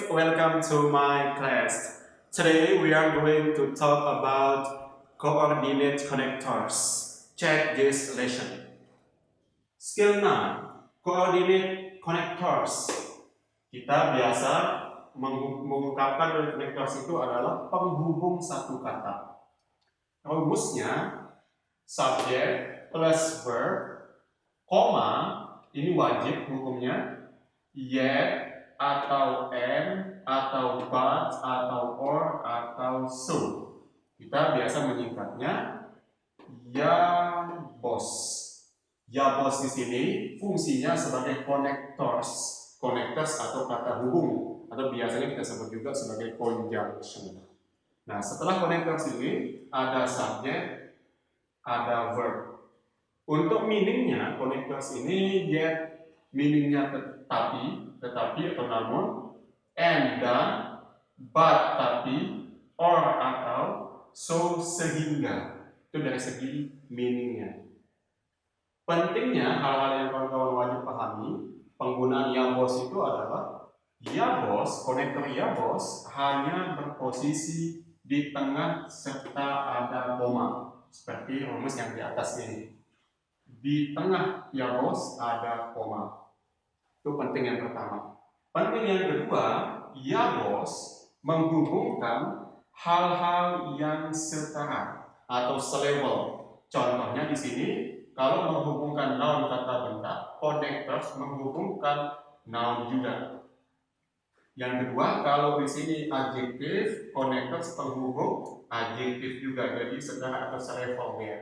welcome to my class. Today we are going to talk about coordinate connectors. Check this lesson. Skill 9, coordinate connectors. Kita biasa mengungkapkan connectors itu adalah penghubung satu kata. Rumusnya subject plus verb, koma, ini wajib hukumnya, yet atau and atau but atau or atau so. Kita biasa menyingkatnya ya bos. Ya bos di sini fungsinya sebagai connectors atau kata hubung, atau biasanya kita sebut juga sebagai conjunction. Nah, setelah connectors ini ada subject, ada verb. Untuk meaningnya, connectors ini yet meaningnya tetapi atau namun, and dan, but tapi, or atau, so sehingga. Itu dari segi meaningnya. Pentingnya hal-hal yang kawan-kawan wajib pahami, penggunaan ya bos itu adalah ya bos, konektor ya bos hanya berposisi di tengah serta ada koma, seperti rumus yang di atas ini. Di tengah ya bos ada koma. Itu penting yang pertama. Penting yang kedua, ya bos menghubungkan hal-hal yang setara atau selevel. Contohnya di sini, kalau menghubungkan noun kata benda, connectors menghubungkan noun juga. Yang kedua, kalau di sini adjektif, connectors penghubung adjektif juga, jadi setara atau selevel ya.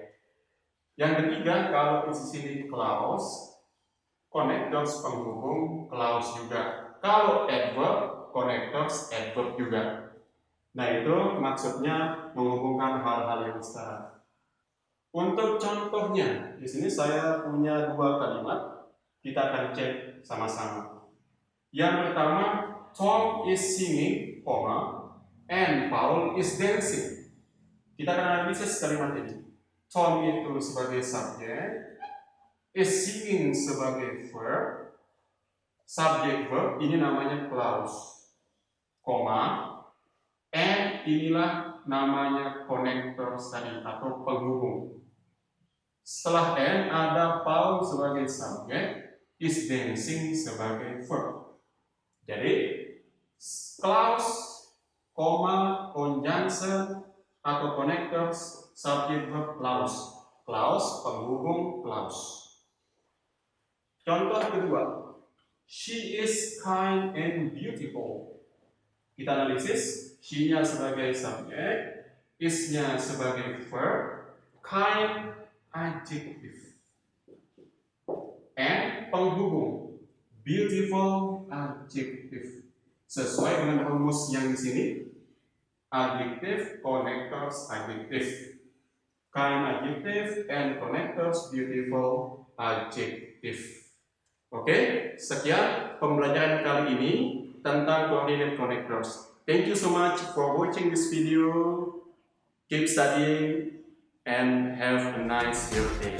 Yang ketiga, kalau di sini clause, connectors penghubung clause juga. Kalau adverb, connectors adverb juga. Nah, itu maksudnya menghubungkan hal-hal yang setara. Untuk contohnya, di sini saya punya dua kalimat. Kita akan cek sama-sama. Yang pertama, Tom is singing, and Paul is dancing. Kita akan analisis kalimat ini. Tom itu sebagai subjek, is singing sebagai verb, subject verb ini namanya clause, and inilah namanya connectors tadi atau penghubung. Setelah and ada Paul sebagai subjek, is dancing sebagai verb. Jadi clause, conjunction atau connectors, subject verb clause penghubung clause. Contoh kedua, she is kind and beautiful. Kita analisis, she-nya sebagai subjek, is-nya sebagai verb, kind adjective, and penghubung beautiful adjective. Sesuai dengan rumus yang di sini, adjective, connectors, adjective, kind adjective, and connectors, beautiful adjective. Oke, sekian pembelajaran kali ini tentang coordinate connectors. Thank you so much for watching this video. Keep studying and have a nice day.